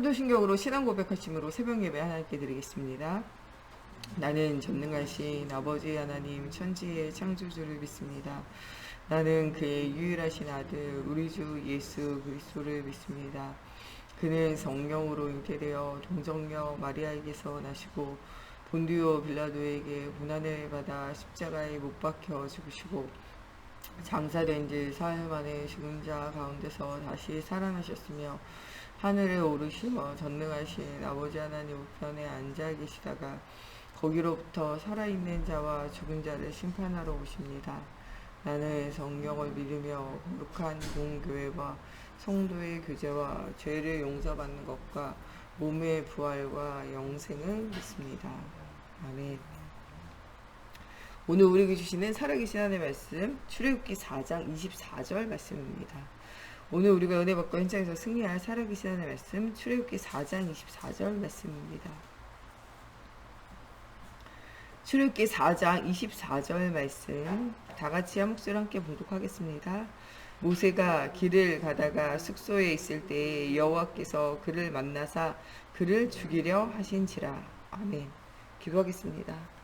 효도신경으로 신앙 고백하심으로 새벽 예배 하나님께 드리겠습니다. 나는 전능하신 아버지 하나님 천지의 창조주를 믿습니다. 나는 그의 유일하신 아들 우리 주 예수 그리스도를 믿습니다. 그는 성령으로 잉태되어 동정녀 마리아에게서 나시고 본디오 빌라도에게 고난을 받아 십자가에 못 박혀 죽으시고 장사된 지 사흘 만에 죽은 자 가운데서 다시 살아나셨으며 하늘에 오르시어 전능하신 아버지 하나님 우편에 앉아 계시다가 거기로부터 살아있는 자와 죽은 자를 심판하러 오십니다. 나는 성령을 믿으며 거룩한 공교회와 성도의 교제와 죄를 용서받는 것과 몸의 부활과 영생을 믿습니다. 아멘. 오늘 우리에게 주시는 살아계신 하나님의 말씀 출애굽기 4장 24절 말씀입니다. 오늘 우리가 은혜 받고 현장에서 승리할 살아계신 하나님의 말씀 출애굽기 4장 24절 말씀입니다. 출애굽기 4장 24절 말씀 다같이 한 목소리로 함께 봉독하겠습니다. 모세가 길을 가다가 숙소에 있을 때에 여호와께서 그를 만나사 그를 죽이려 하신지라. 아멘. 기도하겠습니다.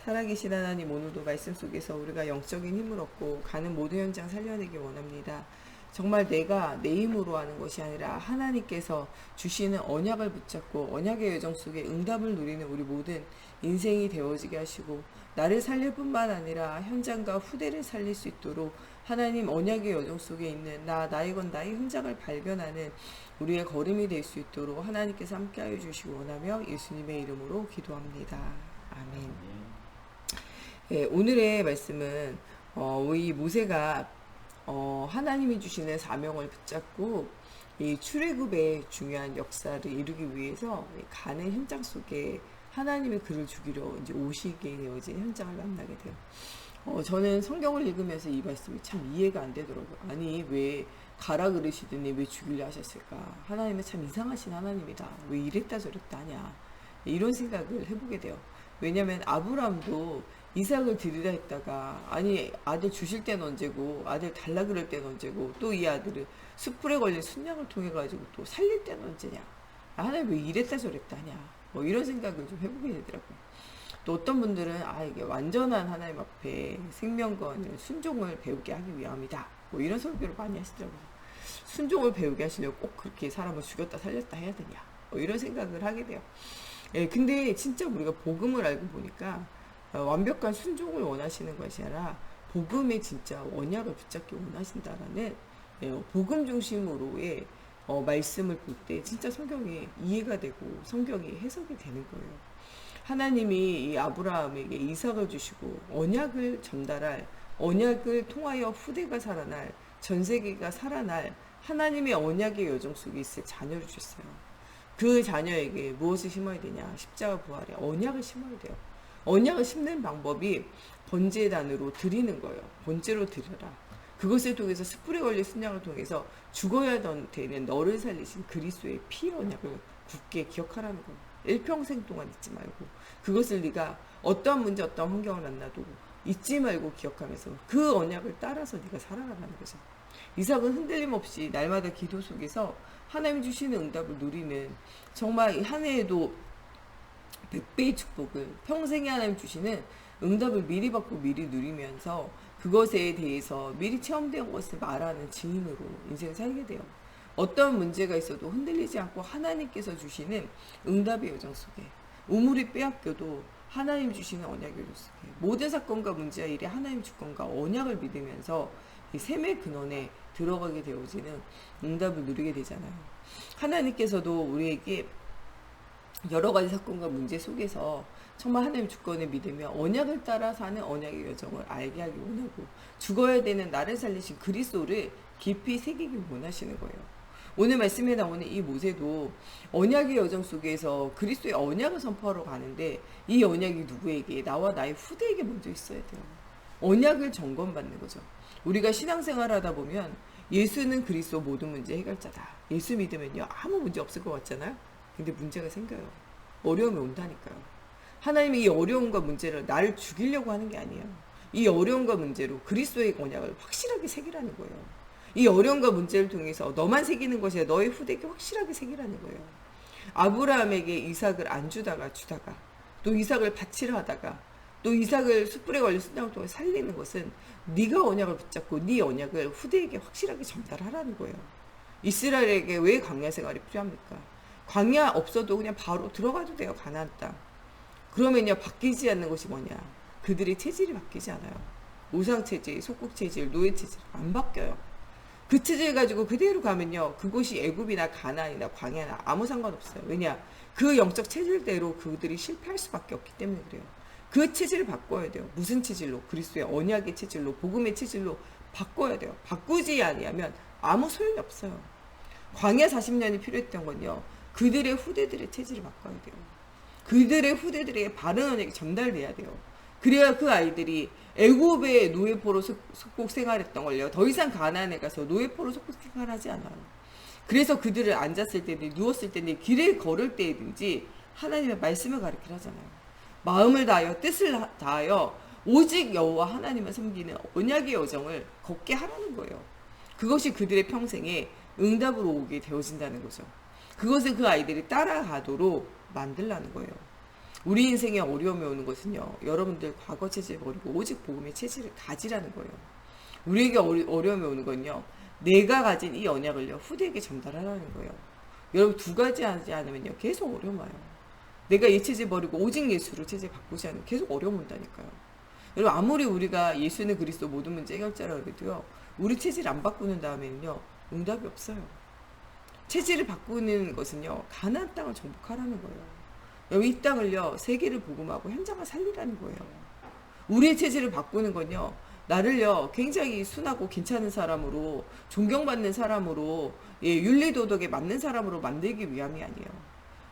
살아계신 하나님, 오늘도 말씀 속에서 우리가 영적인 힘을 얻고 가는 모든 현장 살려내기 원합니다. 정말 내가 내 힘으로 하는 것이 아니라 하나님께서 주시는 언약을 붙잡고 언약의 여정 속에 응답을 누리는 우리 모든 인생이 되어지게 하시고 나를 살릴 뿐만 아니라 현장과 후대를 살릴 수 있도록 하나님 언약의 여정 속에 있는 나의 건 나의 흔적을 발견하는 우리의 걸음이 될 수 있도록 하나님께서 함께하여 주시기 원하며 예수님의 이름으로 기도합니다. 아멘. 네, 오늘의 말씀은 이 모세가 하나님이 주시는 사명을 붙잡고 이 출애굽의 중요한 역사를 이루기 위해서 가는 현장 속에 하나님이 그를 죽이려 이제 오시게 되어진 현장을 만나게 돼요. 저는 성경을 읽으면서 이 말씀이 참 이해가 안 되더라고요. 아니 왜 가라 그러시더니 왜 죽이려 하셨을까? 하나님은 참 이상하신 하나님이다. 왜 이랬다 저랬다 하냐? 이런 생각을 해보게 돼요. 왜냐하면 아브라함도 이삭을 드리라 했다가 아니 아들 주실 때는 언제고 아들 달라 그럴 때는 언제고 또 이 아들을 숯불에 걸린 순양을 통해 가지고 또 살릴 때는 언제냐? 하나님 왜 이랬다 저랬다 하냐? 뭐 이런 생각을 좀 해보게 되더라고요. 또 어떤 분들은 이게 완전한 하나님 앞에 생명과 순종을 배우게 하기 위함이다. 뭐 이런 설교를 많이 하시더라고요. 순종을 배우게 하시려고 꼭 그렇게 사람을 죽였다 살렸다 해야 되냐? 뭐 이런 생각을 하게 돼요. 예, 근데 진짜 우리가 복음을 알고 보니까 완벽한 순종을 원하시는 것이 아니라 복음의 진짜 언약을 붙잡기 원하신다라는 복음 중심으로의 말씀을 볼 때 진짜 성경이 이해가 되고 성경이 해석이 되는 거예요. 하나님이 이 아브라함에게 이삭을 주시고 언약을 전달할 언약을 통하여 후대가 살아날 전 세계가 살아날 하나님의 언약의 여정 속에 있을 자녀를 주셨어요. 그 자녀에게 무엇을 심어야 되냐? 십자가 부활에 언약을 심어야 돼요. 언약을 심는 방법이 번제단으로 드리는 거예요. 번제로 드려라. 그것을 통해서 숯불에 걸린 순양을 통해서 죽어야 되는 너를 살리신 그리스도의 피 언약을 굳게 기억하라는 거예요. 일평생 동안 잊지 말고 그것을 네가 어떠한 문제 어떠한 환경을 만나도 잊지 말고 기억하면서 그 언약을 따라서 네가 살아가라는 거죠. 이삭은 흔들림 없이 날마다 기도 속에서 하나님 주시는 응답을 누리는 정말 한 해에도 100배의 축복을 평생에 하나님 주시는 응답을 미리 받고 미리 누리면서 그것에 대해서 미리 체험된 것을 말하는 증인으로 인생을 살게 돼요. 어떤 문제가 있어도 흔들리지 않고 하나님께서 주시는 응답의 여정 속에 우물이 빼앗겨도 하나님 주시는 언약의 여정 속에 모든 사건과 문제와 일에 하나님 주권과 언약을 믿으면서 이 샘의 근원에 들어가게 되어지는 응답을 누리게 되잖아요. 하나님께서도 우리에게 여러 가지 사건과 문제 속에서 정말 하나님 주권을 믿으며 언약을 따라 사는 언약의 여정을 알게 하기 원하고 죽어야 되는 나를 살리신 그리스도를 깊이 새기기 원하시는 거예요. 오늘 말씀에 나오는 이 모세도 언약의 여정 속에서 그리스도의 언약을 선포하러 가는데 이 언약이 누구에게? 나와 나의 후대에게 먼저 있어야 돼요. 언약을 점검받는 거죠. 우리가 신앙생활 하다 보면 예수는 그리스도 모든 문제 해결자다. 예수 믿으면요 아무 문제 없을 것 같잖아요. 근데 문제가 생겨요. 어려움이 온다니까요. 하나님이 이 어려움과 문제를 나를 죽이려고 하는 게 아니에요. 이 어려움과 문제로 그리스도의 언약을 확실하게 새기라는 거예요. 이 어려움과 문제를 통해서 너만 새기는 것이 아니라 너의 후대에게 확실하게 새기라는 거예요. 아브라함에게 이삭을 안 주다가 또 이삭을 바치려 하다가 또 이삭을 숯불에 걸려 순장을 통해 살리는 것은 네가 언약을 붙잡고 네 언약을 후대에게 확실하게 전달하라는 거예요. 이스라엘에게 왜 광야 생활이 필요합니까? 광야 없어도 그냥 바로 들어가도 돼요. 가나안 땅. 그러면요, 바뀌지 않는 것이 뭐냐? 그들의 체질이 바뀌지 않아요. 우상 체질, 속국 체질, 노예 체질 안 바뀌어요. 그 체질 가지고 그대로 가면요, 그곳이 애굽이나 가나안이나 광야나 아무 상관없어요. 왜냐? 그 영적 체질대로 그들이 실패할 수밖에 없기 때문에 그래요. 그 체질을 바꿔야 돼요. 무슨 체질로? 그리스도의 언약의 체질로, 복음의 체질로 바꿔야 돼요. 바꾸지 아니하면 아무 소용이 없어요. 광야 40년이 필요했던 건요, 그들의 후대들의 체질을 바꿔야 돼요. 그들의 후대들에게 바른 언약이 전달돼야 돼요. 그래야 그 아이들이 애굽의 노예포로 속국 생활했던 걸요, 더 이상 가나안에 가서 노예포로 속국 생활하지 않아요. 그래서 그들을 앉았을 때든 누웠을 때든 길을 걸을 때든지 하나님의 말씀을 가르치려 하잖아요. 마음을 다하여 뜻을 다하여 오직 여호와 하나님을 섬기는 언약의 여정을 걷게 하라는 거예요. 그것이 그들의 평생에 응답으로 오게 되어진다는 거죠. 그것을 그 아이들이 따라가도록 만들라는 거예요. 우리 인생에 어려움이 오는 것은요, 여러분들 과거 체질 버리고 오직 복음의 체질을 가지라는 거예요. 우리에게 어려움이 오는 건요, 내가 가진 이 언약을요, 후대에게 전달하라는 거예요. 여러분, 두 가지 하지 않으면요, 계속 어려움 와요. 내가 이 체질 버리고 오직 예수로 체질 바꾸지 않으면 계속 어려움 온다니까요. 여러분, 아무리 우리가 예수는 그리스도 모든 문제 해결자라 그래도요, 우리 체질 안 바꾸는 다음에는요, 응답이 없어요. 체질을 바꾸는 것은요, 가나안 땅을 정복하라는 거예요. 여기 이 땅을요, 세계를 복음하고 현장을 살리라는 거예요. 우리의 체질을 바꾸는 건요, 나를요, 굉장히 순하고 괜찮은 사람으로, 존경받는 사람으로, 윤리도덕에 맞는 사람으로 만들기 위함이 아니에요.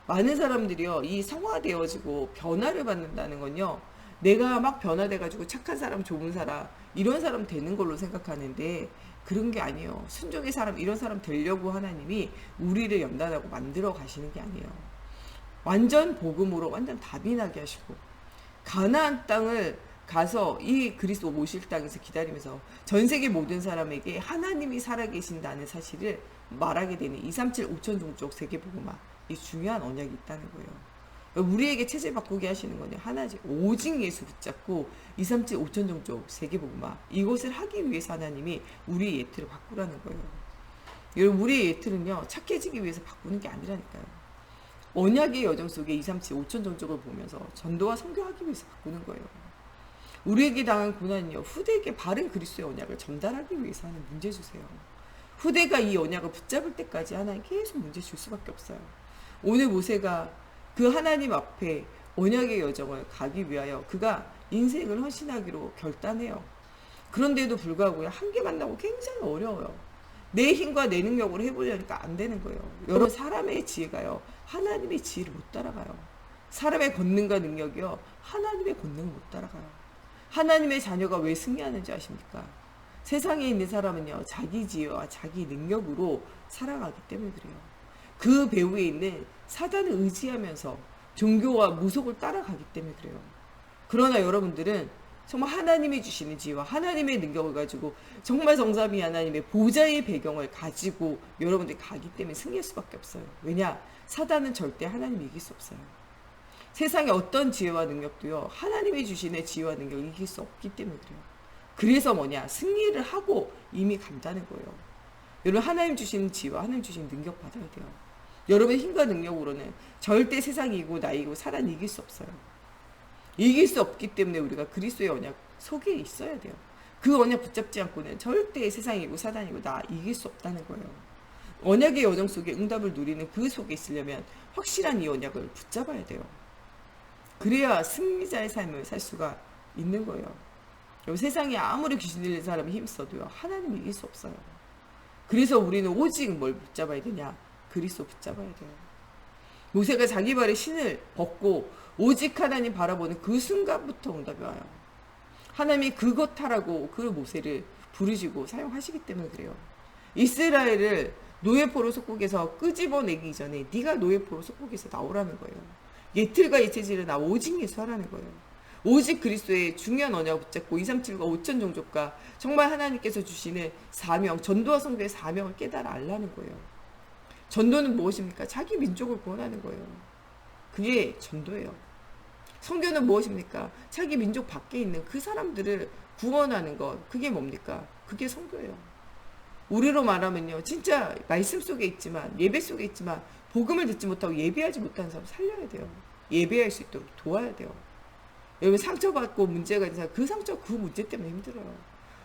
많은 사람들이요, 이 성화되어지고 변화를 받는다는 건요, 내가 막 변화돼가지고 착한 사람, 좋은 사람, 이런 사람 되는 걸로 생각하는데, 그런 게 아니에요. 순종의 사람, 이런 사람 되려고 하나님이 우리를 연단하고 만들어 가시는 게 아니에요. 완전 복음으로 완전 답이 나게 하시고, 가나안 땅을 가서 이 그리스도 모실 땅에서 기다리면서 전 세계 모든 사람에게 하나님이 살아계신다는 사실을 말하게 되는 237 5천 종족 세계복음화, 이 중요한 언약이 있다는 거예요. 우리에게 체질 바꾸게 하시는 거는 하나지, 오직 예수 붙잡고 237 5천 종족 세계복음화, 이것을 하기 위해서 하나님이 우리의 예틀을 바꾸라는 거예요. 여러분, 우리의 예틀은요, 착해지기 위해서 바꾸는 게 아니라니까요. 언약의 여정 속에 237 5천 종족을 보면서 전도와 선교하기 위해서 바꾸는 거예요. 우리에게 당한 고난은요, 후대에게 바른 그리스도의 언약을 전달하기 위해서 하는 문제 주세요. 후대가 이 언약을 붙잡을 때까지 하나님 계속 문제 줄 수밖에 없어요. 오늘 모세가 그 하나님 앞에 언약의 여정을 가기 위하여 그가 인생을 헌신하기로 결단해요. 그런데도 불구하고 한계 만나고 굉장히 어려워요. 내 힘과 내 능력으로 해보려니까 안 되는 거예요. 여러분, 사람의 지혜가요, 하나님의 지혜를 못 따라가요. 사람의 권능과 능력이요, 하나님의 권능을 못 따라가요. 하나님의 자녀가 왜 승리하는지 아십니까? 세상에 있는 사람은요, 자기 지혜와 자기 능력으로 살아가기 때문에 그래요. 그 배후에 있는 사단을 의지하면서 종교와 무속을 따라가기 때문에 그래요. 그러나 여러분들은 정말 하나님이 주시는 지혜와 하나님의 능력을 가지고 정말 정삼위 하나님의 보좌의 배경을 가지고 여러분들이 가기 때문에 승리할 수밖에 없어요. 왜냐? 사단은 절대 하나님을 이길 수 없어요. 세상의 어떤 지혜와 능력도요, 하나님이 주시는 지혜와 능력을 이길 수 없기 때문에 그래요. 그래서 뭐냐? 승리를 하고 이미 간다는 거예요. 여러분, 하나님 주시는 지혜와 하나님 주시는 능력 받아야 돼요. 여러분의 힘과 능력으로는 절대 세상이 이기고 나이고 사단이 이길 수 없어요. 이길 수 없기 때문에 우리가 그리스도의 언약 속에 있어야 돼요. 그 언약 붙잡지 않고는 절대 세상이고 사단이고 나 이길 수 없다는 거예요. 언약의 여정 속에 응답을 누리는 그 속에 있으려면 확실한 이 언약을 붙잡아야 돼요. 그래야 승리자의 삶을 살 수가 있는 거예요. 세상에 아무리 귀신 들린 사람이 힘써도요, 하나님 이길 수 없어요. 그래서 우리는 오직 뭘 붙잡아야 되냐? 그리스도 붙잡아야 돼요. 모세가 자기 발에 신을 벗고 오직 하나님 바라보는 그 순간부터 응답이 와요. 하나님이 그것 하라고 그 모세를 부르시고 사용하시기 때문에 그래요. 이스라엘을 노예포로 속국에서 끄집어내기 전에 네가 노예포로 속국에서 나오라는 거예요. 예틀과 예체질을 나 오직 예수 하라는 거예요. 오직 그리스도의 중요한 언약을 붙잡고 237과 5천 종족과 정말 하나님께서 주시는 사명, 전도와 선교의 사명을 깨달아 알라는 거예요. 전도는 무엇입니까? 자기 민족을 구원하는 거예요. 그게 전도예요. 선교는 무엇입니까? 자기 민족 밖에 있는 그 사람들을 구원하는 것. 그게 뭡니까? 그게 선교예요. 우리로 말하면요. 진짜 말씀 속에 있지만, 예배 속에 있지만 복음을 듣지 못하고 예배하지 못하는 사람 살려야 돼요. 예배할 수 있도록 도와야 돼요. 여러분 상처받고 문제가 있는 사람, 그 상처 그 문제 때문에 힘들어요.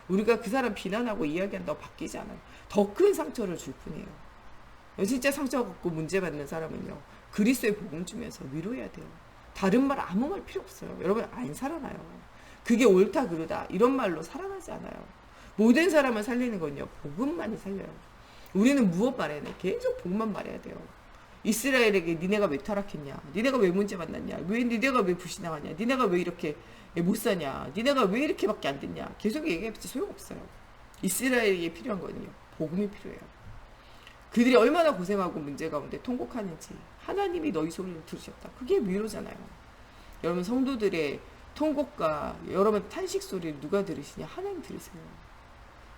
우리가 그 사람 비난하고 이야기한다고 바뀌지 않아요. 더 큰 상처를 줄 뿐이에요. 진짜 상처받고 문제받는 사람은요. 그리스도의 복음 주면서 위로해야 돼요. 다른 말 아무 말 필요 없어요. 여러분 안 살아나요. 그게 옳다 그르다 이런 말로 살아나지 않아요. 모든 사람을 살리는 건요. 복음만이 살려요. 우리는 무엇 말해야 돼? 계속 복음만 말해야 돼요. 이스라엘에게 니네가 왜 타락했냐? 니네가 왜 문제 만났냐? 니네가 왜 불신앙하냐? 니네가 왜 이렇게 못 사냐? 니네가 왜 이렇게밖에 안 됐냐? 계속 얘기해봤자 소용없어요. 이스라엘에게 필요한 거는요. 복음이 필요해요. 그들이 얼마나 고생하고 문제 가운데 통곡하는지 하나님이 너희 소리를 들으셨다. 그게 위로잖아요. 여러분 성도들의 통곡과 여러분 탄식 소리를 누가 들으시냐? 하나님 들으세요.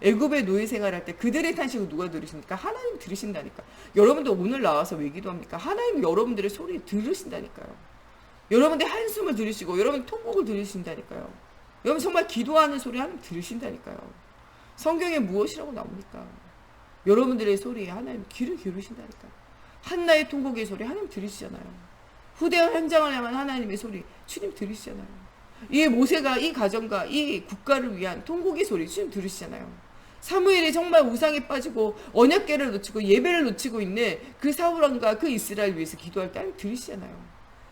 애굽의 노예 생활할 때 그들의 탄식을 누가 들으십니까? 하나님 들으신다니까. 여러분도 오늘 나와서 왜 기도합니까? 하나님 여러분들의 소리 들으신다니까요. 여러분들 한숨을 들으시고 여러분 통곡을 들으신다니까요. 여러분 정말 기도하는 소리 하나님 들으신다니까요. 성경에 무엇이라고 나옵니까? 여러분들의 소리에 하나님 귀를 기울이신다니까요. 한나의 통곡의 소리 하나님 들으시잖아요. 후대와 현장을 향한 하나님의 소리 주님 들으시잖아요. 이 모세가 이 가정과 이 국가를 위한 통곡의 소리 주님 들으시잖아요. 사무엘이 정말 우상에 빠지고 언약궤를 놓치고 예배를 놓치고 있는 그 사울왕과 그 이스라엘 위해서 기도할 때 하나님 들으시잖아요.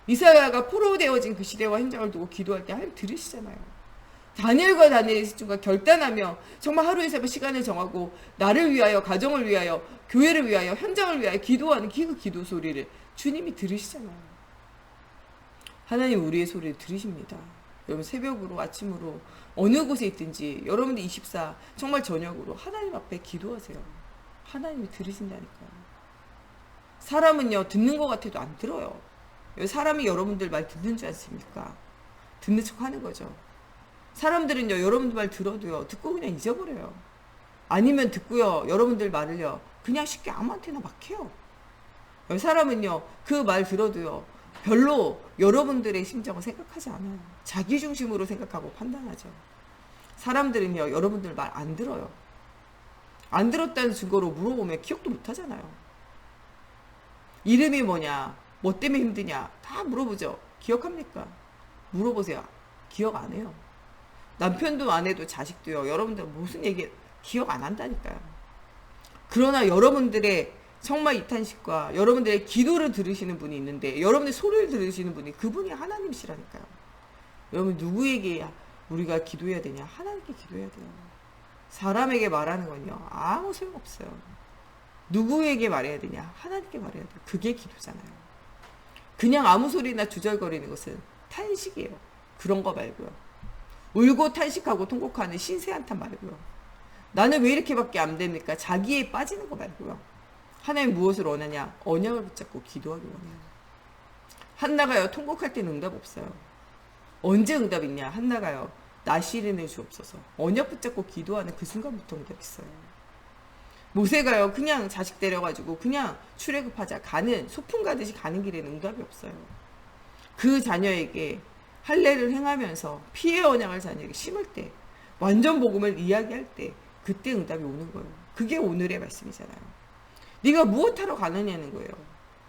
이사야가 포로되어진 그 시대와 행장을 두고 기도할 때 하나님 들으시잖아요. 다니엘과 다니엘의 집중과 결단하며 정말 하루에 3번 시간을 정하고 나를 위하여 가정을 위하여 교회를 위하여 현장을 위하여 기도하는 그 기도 소리를 주님이 들으시잖아요. 하나님 우리의 소리를 들으십니다. 여러분 새벽으로 아침으로 어느 곳에 있든지 여러분들 24 정말 저녁으로 하나님 앞에 기도하세요. 하나님이 들으신다니까요. 사람은요 듣는 것 같아도 안 들어요. 사람이 여러분들 말 듣는 줄 아십니까? 듣는 척 하는 거죠. 사람들은요 여러분들 말 들어도요 듣고 그냥 잊어버려요. 아니면 듣고요 여러분들 말을요 그냥 쉽게 아무한테나 막 해요. 사람은요 그 말 들어도요 별로 여러분들의 심정을 생각하지 않아요. 자기 중심으로 생각하고 판단하죠. 사람들은요 여러분들 말 안 들어요. 안 들었다는 증거로 물어보면 기억도 못 하잖아요. 이름이 뭐냐, 뭐 때문에 힘드냐 다 물어보죠. 기억합니까? 물어보세요. 기억 안 해요. 남편도 아내도 자식도요 여러분들 무슨 얘기 기억 안 한다니까요. 그러나 여러분들의 정말 이 탄식과 여러분들의 기도를 들으시는 분이 있는데 여러분의 소리를 들으시는 분이 그분이 하나님이시라니까요. 여러분 누구에게 우리가 기도해야 되냐? 하나님께 기도해야 돼요. 사람에게 말하는 건요 아무 소용없어요. 누구에게 말해야 되냐? 하나님께 말해야 돼요. 그게 기도잖아요. 그냥 아무 소리나 주절거리는 것은 탄식이에요. 그런 거 말고요. 울고 탄식하고 통곡하는 신세한탄 말고요. 나는 왜 이렇게밖에 안 됩니까? 자기에 빠지는 거 말고요. 하나님 무엇을 원하냐? 언약을 붙잡고 기도하기 원해요. 한나가요 통곡할 때는 응답 없어요. 언제 응답 있냐? 한나가요 나 시련해 주옵소서. 언약 붙잡고 기도하는 그 순간부터 응답 있어요. 모세가요 그냥 자식 데려가지고 그냥 출애굽하자 가는 소풍 가듯이 가는 길에는 응답이 없어요. 그 자녀에게 할례를 행하면서 피의 언약을 자녀에게 심을 때 완전 복음을 이야기할 때 그때 응답이 오는 거예요. 그게 오늘의 말씀이잖아요. 네가 무엇하러 가느냐는 거예요.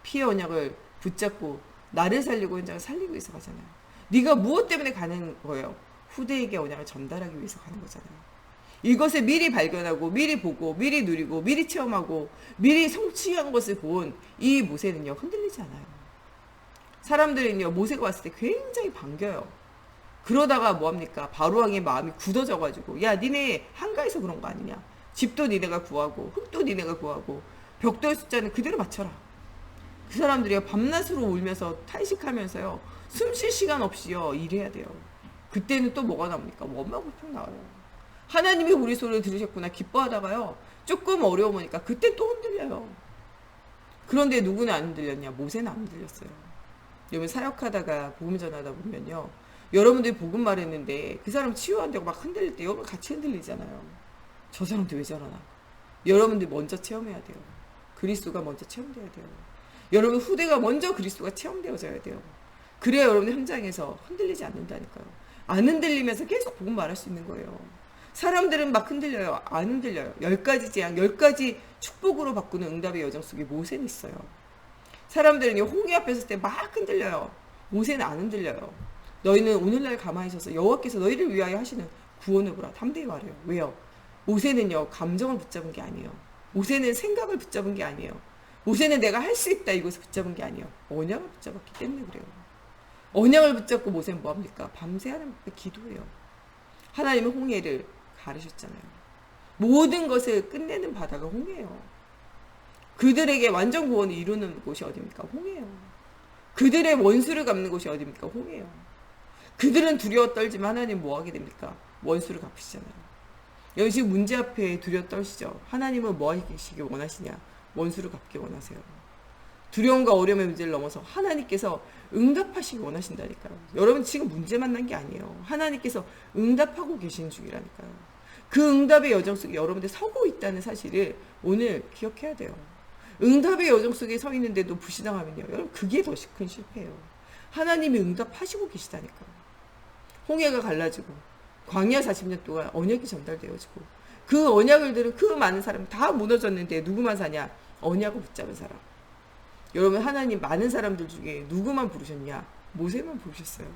피의 언약을 붙잡고 나를 살리고 현장을 살리기 위해서 가잖아요. 네가 무엇 때문에 가는 거예요. 후대에게 언약을 전달하기 위해서 가는 거잖아요. 이것을 미리 발견하고 미리 보고 미리 누리고 미리 체험하고 미리 성취한 것을 본 이 모세는요 흔들리지 않아요. 사람들은요 모세가 왔을 때 굉장히 반겨요. 그러다가 뭐합니까? 바로왕의 마음이 굳어져가지고 야 니네 한가해서 그런 거 아니냐? 집도 니네가 구하고 흙도 니네가 구하고 벽돌 숫자는 그대로 맞춰라. 그 사람들이요 밤낮으로 울면서 탄식하면서요 숨 쉴 시간 없이요 일해야 돼요. 그때는 또 뭐가 나옵니까? 원망 불평 나와요. 하나님이 우리 소리를 들으셨구나 기뻐하다가요 조금 어려우니까 그때 또 흔들려요. 그런데 누구는 안 흔들렸냐? 모세는 안 흔들렸어요. 여러분 사역하다가 복음 전하다 보면요 여러분들이 복음 말했는데 그 사람 치유한다고 막 흔들릴 때 여러분 같이 흔들리잖아요. 저 사람들 왜 저러나? 여러분들이 먼저 체험해야 돼요. 그리스도가 먼저 체험돼야 돼요. 여러분 후대가 먼저 그리스도가 체험되어져야 돼요. 그래야 여러분의 현장에서 흔들리지 않는다니까요. 안 흔들리면서 계속 복음 말할 수 있는 거예요. 사람들은 막 흔들려요. 안 흔들려요. 10가지 재앙, 10가지 축복으로 바꾸는 응답의 여정 속에 모세는 있어요. 사람들은 홍해 앞에 섰을 때 막 흔들려요. 모세는 안 흔들려요. 너희는 오늘날 가만히 있어서 여호와께서 너희를 위하여 하시는 구원을 보라. 담대히 말해요. 왜요? 모세는요 감정을 붙잡은 게 아니에요. 모세는 생각을 붙잡은 게 아니에요. 모세는 내가 할 수 있다 이것을 붙잡은 게 아니에요. 언약을 붙잡았기 때문에 그래요. 언약을 붙잡고 모세는 뭐합니까? 밤새 하나님 앞에 기도해요. 하나님은 홍해를 가르셨잖아요. 모든 것을 끝내는 바다가 홍해예요. 그들에게 완전 구원을 이루는 곳이 어디입니까? 홍해예요. 그들의 원수를 갚는 곳이 어디입니까? 홍해예요. 그들은 두려워 떨지만 하나님 뭐 하게 됩니까? 원수를 갚으시잖아요. 여기 지금 문제 앞에 두려워 떨시죠? 하나님은 뭐 하시기 원하시냐? 원수를 갚기 원하세요. 두려움과 어려움의 문제를 넘어서 하나님께서 응답하시기 원하신다니까요. 여러분 지금 문제 만난 게 아니에요. 하나님께서 응답하고 계신 중이라니까요. 그 응답의 여정 속에 여러분들 서고 있다는 사실을 오늘 기억해야 돼요. 응답의 여정 속에 서 있는데도 불신앙하면요. 여러분 그게 더 큰 실패예요. 하나님이 응답하시고 계시다니까요. 홍해가 갈라지고 광야 40년 동안 언약이 전달되어지고 그 언약을 들은 그 많은 사람 다 무너졌는데 누구만 사냐? 언약을 붙잡은 사람. 여러분 하나님 많은 사람들 중에 누구만 부르셨냐? 모세만 부르셨어요.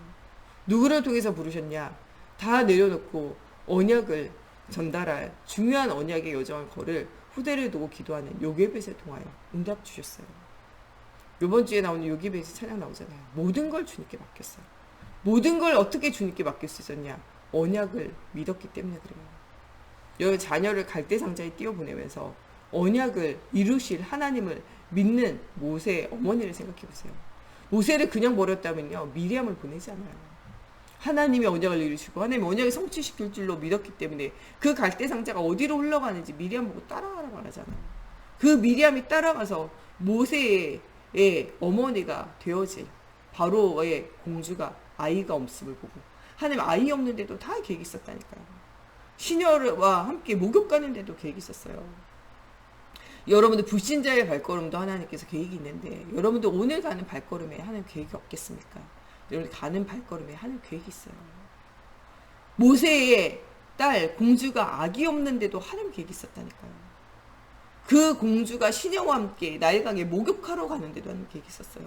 누구를 통해서 부르셨냐? 다 내려놓고 언약을 전달할 중요한 언약의 여정을 걸을 후대를 두고 기도하는 요게벳을 통하여 응답 주셨어요. 이번 주에 나오는 요게벳의 찬양 나오잖아요. 모든 걸 주님께 맡겼어요. 모든 걸 어떻게 주님께 맡길 수 있었냐? 언약을 믿었기 때문에 그래요. 여러분 자녀를 갈대상자에 띄워보내면서 언약을 이루실 하나님을 믿는 모세의 어머니를 생각해 보세요. 모세를 그냥 버렸다면요 미리암을 보내지 않아요. 하나님이 언약을 이루시고 하나님이 언약을 성취시킬 줄로 믿었기 때문에 그 갈대상자가 어디로 흘러가는지 미리암 보고 따라가라 말하잖아요. 그 미리암이 따라가서 모세의 어머니가 되어질 바로의 공주가 아이가 없음을 보고 하나님 아이 없는데도 다 계획이 있었다니까요. 시녀와 함께 목욕 가는데도 계획이 있었어요. 여러분들 불신자의 발걸음도 하나님께서 계획이 있는데 여러분들 오늘 가는 발걸음에 하나님 계획이 없겠습니까? 여러분 가는 발걸음에 하나님 계획이 있어요. 모세의 딸 공주가 아기 없는데도 하나님 계획이 있었다니까요. 그 공주가 시녀와 함께 나일강에 목욕하러 가는데도 하나님 계획이 있었어요.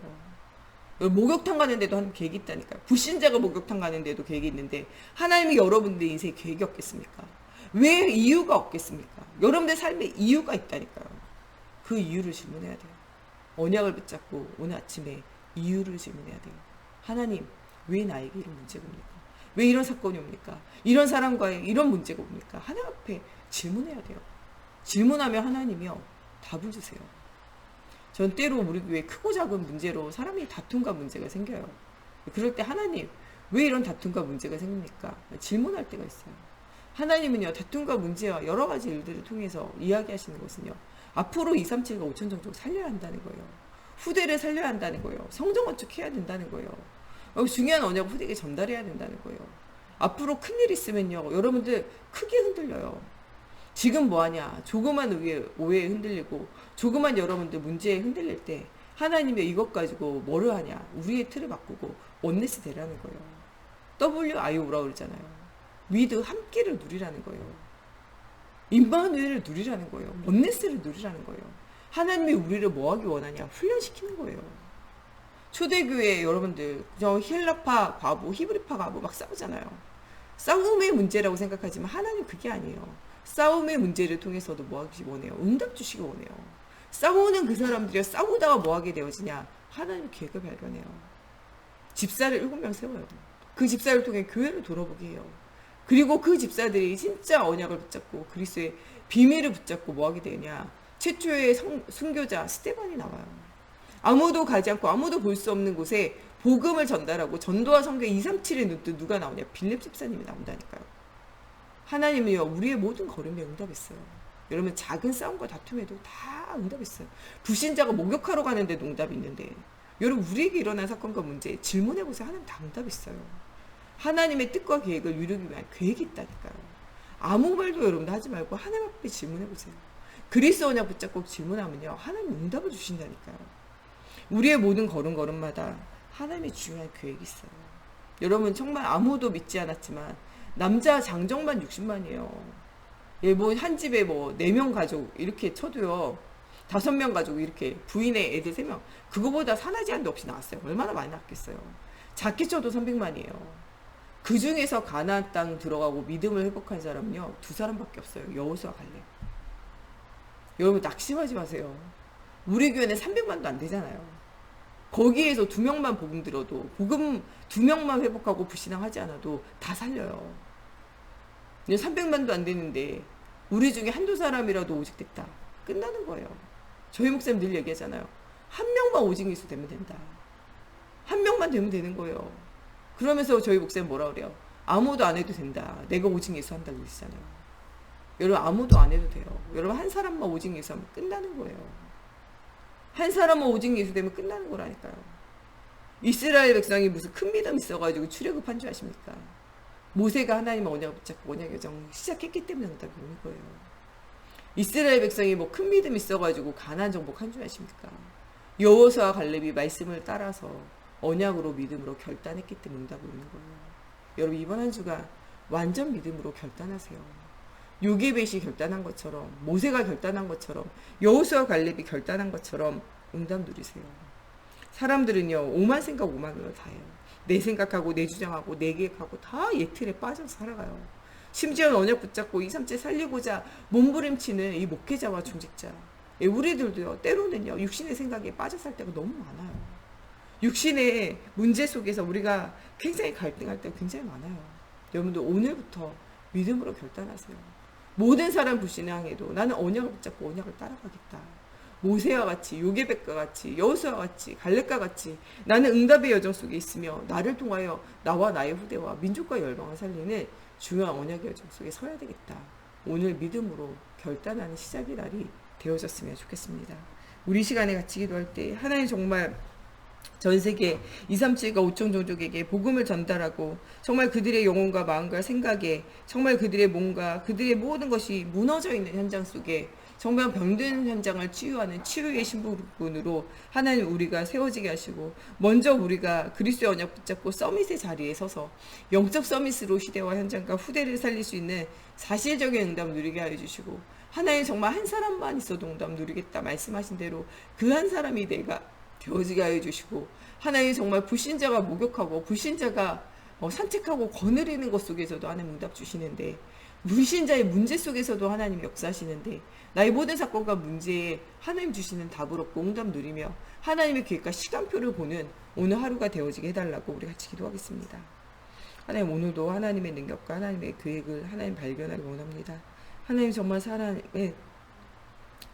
목욕탕 가는데도 하나님 계획이 있다니까요. 불신자가 목욕탕 가는데도 계획이 있는데 하나님이 여러분들 인생에 계획이 없겠습니까? 왜 이유가 없겠습니까? 여러분들 삶에 이유가 있다니까요. 그 이유를 질문해야 돼요. 언약을 붙잡고 오늘 아침에 이유를 질문해야 돼요. 하나님 왜 나에게 이런 문제가 옵니까? 왜 이런 사건이 옵니까? 이런 사람과의 이런 문제가 옵니까? 하나님 앞에 질문해야 돼요. 질문하면 하나님이요 답을 주세요. 전 때로 우리 교회 크고 작은 문제로 사람이 다툼과 문제가 생겨요. 그럴 때 하나님 왜 이런 다툼과 문제가 생깁니까? 질문할 때가 있어요. 하나님은요 다툼과 문제와 여러 가지 일들을 통해서 이야기하시는 것은요 앞으로 237과 5천 종족 살려야 한다는 거예요. 후대를 살려야 한다는 거예요. 성전 건축해야 된다는 거예요. 중요한 언약을 후대에게 전달해야 된다는 거예요. 앞으로 큰일 있으면요 여러분들 크게 흔들려요. 지금 뭐하냐 조그만 오해에 흔들리고 조그만 여러분들 문제에 흔들릴 때 하나님이 이것 가지고 뭐를 하냐 우리의 틀을 바꾸고 원네스 되라는 거예요. WIO라 그러잖아요. 위드 함께를 누리라는 거예요. 임마누엘을 누리라는 거예요. 원네스를 누리라는 거예요. 하나님이 우리를 뭐하기 원하냐 훈련시키는 거예요. 초대교회 여러분들 저 헬라파 과부 히브리파 과부 막 싸우잖아요. 싸움의 문제라고 생각하지만 하나님 그게 아니에요. 싸움의 문제를 통해서도 뭐하기 원해요? 응답 주시기 원해요. 싸우는 그 사람들이 싸우다가 뭐하게 되어지냐? 하나님 계획을 발견해요. 집사를 7명 세워요. 그 집사를 통해 교회를 돌아보게 해요. 그리고 그 집사들이 진짜 언약을 붙잡고 그리스도의 비밀을 붙잡고 뭐하게 되냐? 최초의 순교자 스테반이 나와요. 아무도 가지 않고 아무도 볼 수 없는 곳에 복음을 전달하고 전도와 선교 237에 눈뜬 누가 나오냐? 빌립 집사님이 나온다니까요. 하나님은요 우리의 모든 걸음에 응답했어요. 여러분 작은 싸움과 다툼에도 다 응답했어요. 불신자가 목욕하러 가는데도 응답이 있는데 여러분 우리에게 일어난 사건과 문제 질문해보세요. 하나님 다 응답했어요. 하나님의 뜻과 계획을 이루기 위한 계획이 있다니까요. 아무 말도 여러분들 하지 말고 하나님 앞에 질문해보세요. 그리스도 언약 붙잡고 질문하면요, 하나님 응답을 주신다니까요. 우리의 모든 걸음걸음마다 하나님의 중요한 계획이 있어요. 여러분 정말 아무도 믿지 않았지만 남자 장정만 60만이에요. 예, 뭐 한 집에 뭐 4명 가족 이렇게 쳐도요, 5명 가족 이렇게 부인의 애들 3명, 그거보다 산하지 한도 없이 나왔어요. 얼마나 많이 낳겠어요. 작게 쳐도 300만이에요. 그 중에서 가나안 땅 들어가고 믿음을 회복한 사람은요 2사람밖에 없어요. 여호수아 갈렙. 여러분 낙심하지 마세요. 우리 교회는 300만도 안 되잖아요. 거기에서 2명만 복음 들어도, 복음 2명만 회복하고 불신앙하지 않아도 다 살려요. 300만도 안 되는데 우리 중에 한두 사람이라도 오직 됐다, 끝나는 거예요. 저희 목사님 늘 얘기하잖아요. 한 명만 오직 예수 되면 된다. 한 명만 되면 되는 거예요. 그러면서 저희 목사님 뭐라 그래요? 아무도 안 해도 된다, 내가 오직 예수 한다고 그러시잖아요. 여러분 아무도 안 해도 돼요. 여러분 한 사람만 오직 예수 하면 끝나는 거예요. 한 사람만 오직 예수 되면 끝나는 거라니까요. 이스라엘 백성이 무슨 큰 믿음 있어가지고 출애굽한 줄 아십니까? 모세가 하나님의 언약을 붙잡고 언약의 여정 시작했기 때문에 응답이 오는 거예요. 이스라엘 백성이 뭐 큰 믿음 있어가지고 가나안 정복한 줄 아십니까? 여호수아와 갈렙이 말씀을 따라서 언약으로 믿음으로 결단했기 때문에 응답이 오는 거예요. 여러분 이번 한 주가 완전 믿음으로 결단하세요. 요게벳이 결단한 것처럼, 모세가 결단한 것처럼, 여호수아와 갈렙이 결단한 것처럼 응답 누리세요. 사람들은요 오만 생각 오만으로 다 해요. 내 생각하고 내 주장하고 내 계획하고 다 예틀에 빠져서 살아가요. 심지어 언약 붙잡고 2, 3째 살리고자 몸부림치는 이 목회자와 중직자, 우리들도요 때로는요 육신의 생각에 빠져 살 때가 너무 많아요. 육신의 문제 속에서 우리가 굉장히 갈등할 때가 굉장히 많아요. 여러분들 오늘부터 믿음으로 결단하세요. 모든 사람 불신앙해도 나는 언약을 붙잡고 언약을 따라가겠다. 모세와 같이, 요게벳과 같이, 여호수아와 같이, 갈렙과 같이 나는 응답의 여정 속에 있으며 나를 통하여 나와 나의 후대와 민족과 열방을 살리는 중요한 언약의 여정 속에 서야 되겠다. 오늘 믿음으로 결단하는 시작의 날이 되어졌으면 좋겠습니다. 우리 시간에 같이 기도할 때 하나님 정말 전 세계 2, 3, 7가 5천 종족에게 복음을 전달하고 정말 그들의 영혼과 마음과 생각에 정말 그들의 몸과 그들의 모든 것이 무너져 있는 현장 속에 정말 병든 현장을 치유하는 치유의 신부군으로 하나님 우리가 세워지게 하시고, 먼저 우리가 그리스도의 언약 붙잡고 서밋의 자리에 서서 영적 서밋으로 시대와 현장과 후대를 살릴 수 있는 사실적인 응답을 누리게 하여 주시고, 하나님 정말 한 사람만 있어도 응답 누리겠다 말씀하신 대로 그 한 사람이 내가 되어지게 하여 주시고, 하나님 정말 불신자가 목욕하고 불신자가 산책하고 거느리는 것 속에서도 하나님 응답 주시는데, 불신자의 문제 속에서도 하나님 역사하시는데, 나의 모든 사건과 문제에 하나님 주시는 답을 얻고 응답 누리며 하나님의 계획과 시간표를 보는 오늘 하루가 되어지게 해달라고 우리 같이 기도하겠습니다. 하나님 오늘도 하나님의 능력과 하나님의 계획을 하나님 발견하기 원합니다. 하나님 정말 사람의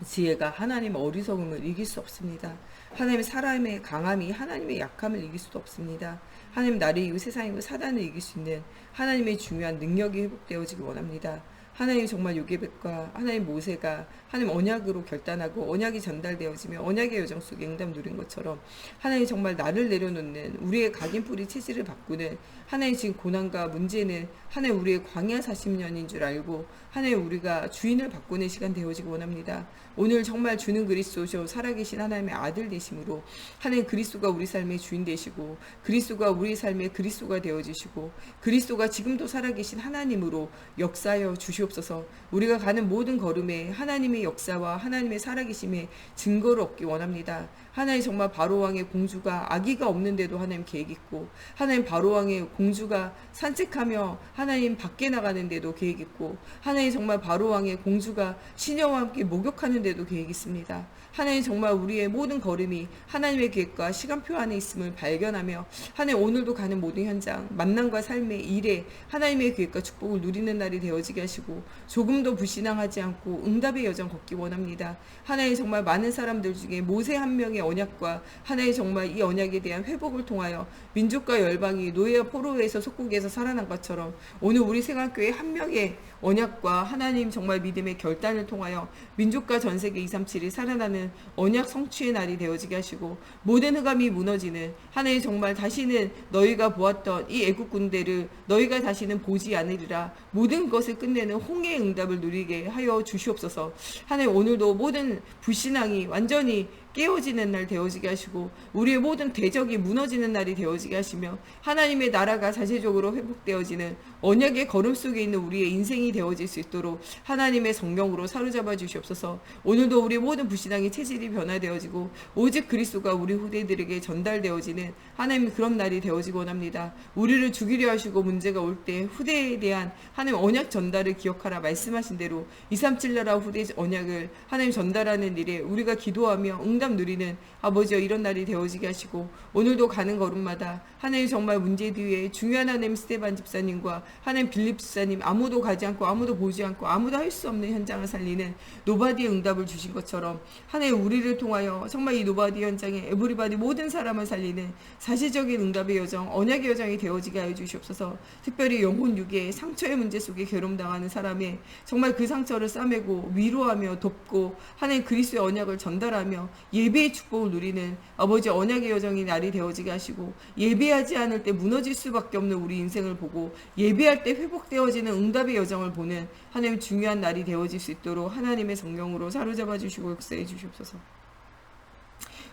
지혜가 하나님의 어리석음을 이길 수 없습니다. 하나님의 사람의 강함이 하나님의 약함을 이길 수도 없습니다. 하나님 나를 이기고 세상이고 사단을 이길 수 있는 하나님의 중요한 능력이 회복되어지기 원합니다. 하나님 정말 요게벳과 하나님 모세가 하나님 언약으로 결단하고 언약이 전달되어지며 언약의 여정 속에 응답 누린 것처럼, 하나님 정말 나를 내려놓는 우리의 각인뿌리 체질을 바꾸는, 하나님 지금 고난과 문제는 하나님 우리의 광야 40년인 줄 알고 하나님 우리가 주인을 바꾸는 시간 되어지기 원합니다. 오늘 정말 주는 그리스도셔 살아계신 하나님의 아들 되심으로 하나님 그리스도가 우리 삶의 주인 되시고, 그리스도가 우리 삶의 그리스도가 되어지시고, 그리스도가 지금도 살아계신 하나님으로 역사하여 주시옵소서. 우리가 가는 모든 걸음에 하나님의 역사와 하나님의 살아계심의 증거를 얻기 원합니다. 하나님 정말 바로왕의 공주가 아기가 없는데도 하나님 계획 있고, 하나님 바로왕의 공주가 산책하며 하나님 밖에 나가는데도 계획 있고, 하나님 정말 바로왕의 공주가 시녀와 함께 목욕하는데도 계획 있습니다. 하나님 정말 우리의 모든 걸음이 하나님의 계획과 시간표 안에 있음을 발견하며, 하나님 오늘도 가는 모든 현장, 만남과 삶의 일에 하나님의 계획과 축복을 누리는 날이 되어지게 하시고, 조금도 불신앙하지 않고 응답의 여정 걷기 원합니다. 하나님 정말 많은 사람들 중에 모세 한 명의 하나님의 언약과 하나의 정말 이 언약에 대한 회복을 통하여 민족과 열방이 노예와 포로에서 속국에서 살아난 것처럼 오늘 우리 생활교회 한 명의 언약과 하나님 정말 믿음의 결단을 통하여 민족과 전세계 237이 살아나는 언약 성취의 날이 되어지게 하시고 모든 흑암이 무너지는 하나님 정말 다시는 너희가 보았던 이 애국 군대를 너희가 다시는 보지 않으리라 모든 것을 끝내는 홍해의 응답을 누리게 하여 주시옵소서. 하나님 오늘도 모든 불신앙이 완전히 깨어지는 날 되어지게 하시고 우리의 모든 대적이 무너지는 날이 되어지게 하시며 하나님의 나라가 자체적으로 회복되어지는 언약의 걸음 속에 있는 우리의 인생이 되어질 수 있도록 하나님의 성령으로 사로잡아 주시옵소서. 오늘도 우리 모든 불신앙의 체질이 변화되어지고 오직 그리스도가 우리 후대들에게 전달되어지는 하나님의 그런 날이 되어지고 원합니다. 우리를 죽이려 하시고 문제가 올 때 후대에 대한 하나님 언약 전달을 기억하라 말씀하신 대로 237 나라 후대 언약을 하나님 전달하는 일에 우리가 기도하며 응답 누리는 아버지여 이런 날이 되어지게 하시고 오늘도 가는 걸음마다 하나님 정말 문제 뒤에 중요한 하나님 스테반 집사님과 하나님 빌립 집사님 아무도 가지 않고 아무도 보지 않고 아무도 할 수 없는 현장을 살리는 노바디의 응답을 주신 것처럼 하나님 우리를 통하여 정말 이 노바디 현장에 에브리바디 모든 사람을 살리는 사실적인 응답의 여정 언약의 여정이 되어지게 하여 주시옵소서. 특별히 영혼 육의 상처의 문제 속에 괴로움당하는 사람의 정말 그 상처를 싸매고 위로하며 돕고 하나님 그리스도의 언약을 전달하며 예배의 축복을 누리는 아버지 언약의 여정이 날이 되어지게 하시고 예배하지 않을 때 무너질 수밖에 없는 우리 인생을 보고 예배할 때 회복되어지는 응답의 여정을 보는 하나님 중요한 날이 되어질 수 있도록 하나님의 성령으로 사로잡아 주시고 역사해 주시옵소서.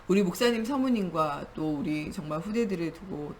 우리 목사님 사모님과 또 우리 정말 후대들을 두고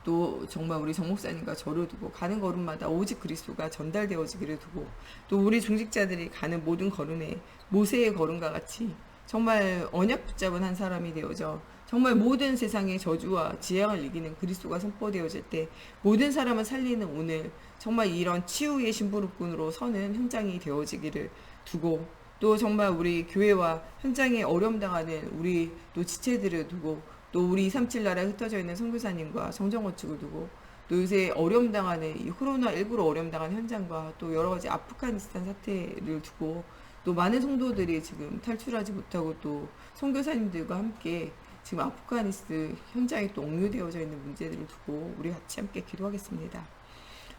또 정말 우리 정 목사님과 저를 두고 가는 걸음마다 오직 그리스도가 전달되어지기를 두고 또 우리 중직자들이 가는 모든 걸음에 모세의 걸음과 같이 정말 언약 붙잡은 한 사람이 되어져 정말 모든 세상의 저주와 지향을 이기는 그리스도가 선포되어질 때 모든 사람을 살리는 오늘 정말 이런 치유의 심부름꾼으로 서는 현장이 되어지기를 두고 또 정말 우리 교회와 현장에 어려움 당하는 우리 또 지체들을 두고 또 우리 237 나라에 흩어져 있는 선교사님과 성전건축을 두고 또 요새 어려움 당하는 이 코로나19로 어려움 당하는 현장과 또 여러 가지 아프가니스탄 사태를 두고 또 많은 성도들이 지금 탈출하지 못하고 또 선교사님들과 함께 지금 아프가니스탄 현장에 또 옥류되어져 있는 문제들을 두고 우리 같이 함께 기도하겠습니다.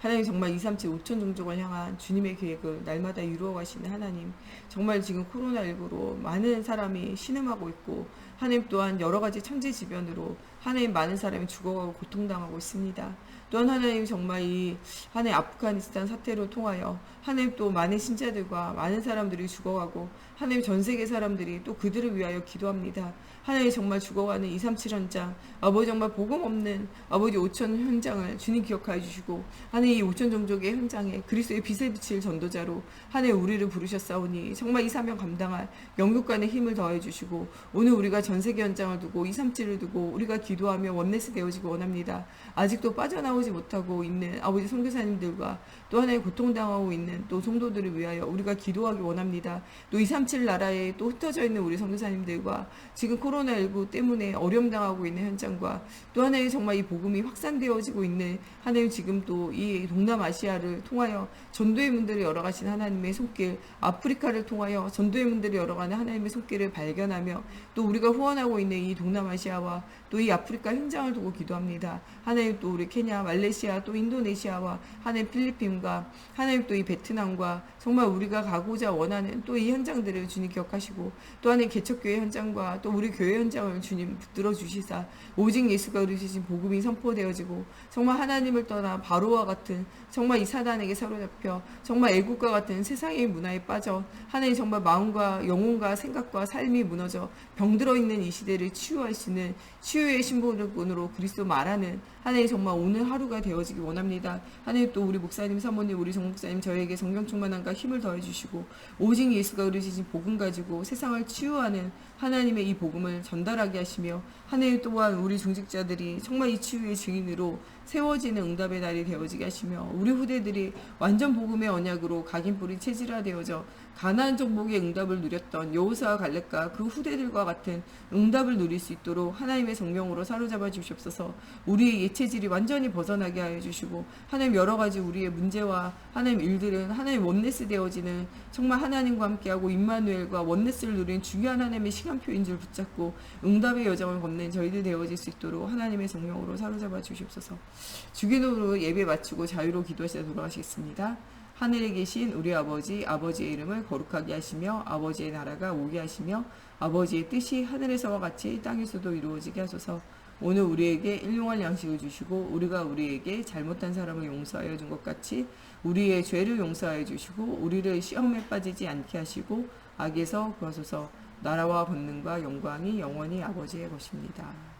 하나님 정말 237 5천 종족을 향한 주님의 계획을 날마다 이루어 가시는 하나님 정말 지금 코로나19로 많은 사람이 신음하고 있고 하나님 또한 여러 가지 천재지변으로 하나님 많은 사람이 죽어가고 고통당하고 있습니다. 또한 하나님 정말 이 하나님 아프가니스탄 사태로 통하여 하나님 또 많은 신자들과 많은 사람들이 죽어가고 하나님 전 세계 사람들이 또 그들을 위하여 기도합니다. 하나님 정말 죽어가는 237 현장 아버지 정말 복음 없는 아버지 5천 현장을 주님 기억하여 주시고 하나님 이 5천 종족의 현장에 그리스도의 빛을 비칠 전도자로 하나님 우리를 부르셨사오니 정말 이 사명 감당할 영육간의 힘을 더해 주시고 오늘 우리가 전 세계 현장을 두고 237을 두고 우리가 기도하며 원네스 되어지고 원합니다. 아직도 빠져나오지 못하고 있는 아버지 선교사님들과 또 하나의 고통당하고 있는 또 성도들을 위하여 우리가 기도하기 원합니다. 또 237 나라에 또 흩어져 있는 우리 선교사님들과 지금 코로나19 때문에 어려움 당하고 있는 현장과 또 하나의 정말 이 복음이 확산되어지고 있는 하나님 지금 또 이 동남아시아를 통하여 전도의 문들을 열어가신 하나님의 손길 아프리카를 통하여 전도의 문들을 열어가는 하나님의 손길을 발견하며 또 우리가 후원하고 있는 이 동남아시아와 또 이 아프리카 현장을 두고 기도합니다. 하나님 또 우리 케냐, 말레이시아, 또 인도네시아와 하나님 필리핀과 하나님 또 이 베트남과 정말 우리가 가고자 원하는 또 이 현장들을 주님 기억하시고 또 하나님 개척교회 현장과 또 우리 교회 현장을 주님 붙들어 주시사 오직 예수가 그리신 복음이 선포되어지고 정말 하나님을 떠나 바로와 같은 정말 이 사단에게 사로잡혀 정말 애국과 같은 세상의 문화에 빠져 하나님 정말 마음과 영혼과 생각과 삶이 무너져 병들어 있는 이 시대를 치유하시는 치유의 신부분으로 그리스도 말하는 하나님 정말 오늘 하루가 되어지기 원합니다. 하나님 또 우리 목사님 사모님 우리 정 목사님 저에게 성령 충만함과 힘을 더해 주시고 오직 예수가 그리신 복음 가지고 세상을 치유하는 하나님의 이 복음을 전달하게 하시며 하나님 또한 우리 중직자들이 정말 이 치유의 증인으로 세워지는 응답의 날이 되어지게 하시며 우리 후대들이 완전 복음의 언약으로 각인 뿌리 체질화되어져 가나안 정복의 응답을 누렸던 여호수아와 갈렙과 그 후대들과 같은 응답을 누릴 수 있도록 하나님의 성령으로 사로잡아 주시옵소서. 우리의 예체질이 완전히 벗어나게 하여 주시고 하나님 여러 가지 우리의 문제와 하나님 일들은 하나님 원네스 되어지는 정말 하나님과 함께하고 임마누엘과 원네스를 누리는 중요한 하나님의 시간표인 줄 붙잡고 응답의 여정을 걷는 저희들 되어질 수 있도록 하나님의 성령으로 사로잡아 주시옵소서. 주기도로 예배 마치고 자유로 기도하시다 돌아가시겠습니다. 하늘에 계신 우리 아버지, 아버지의 이름을 거룩하게 하시며 아버지의 나라가 오게 하시며 아버지의 뜻이 하늘에서와 같이 땅에서도 이루어지게 하소서. 오늘 우리에게 일용할 양식을 주시고 우리가 우리에게 잘못한 사람을 용서하여 준 것 같이 우리의 죄를 용서하여 주시고 우리를 시험에 빠지지 않게 하시고 악에서 구하소서. 나라와 권능과 영광이 영원히 아버지의 것입니다.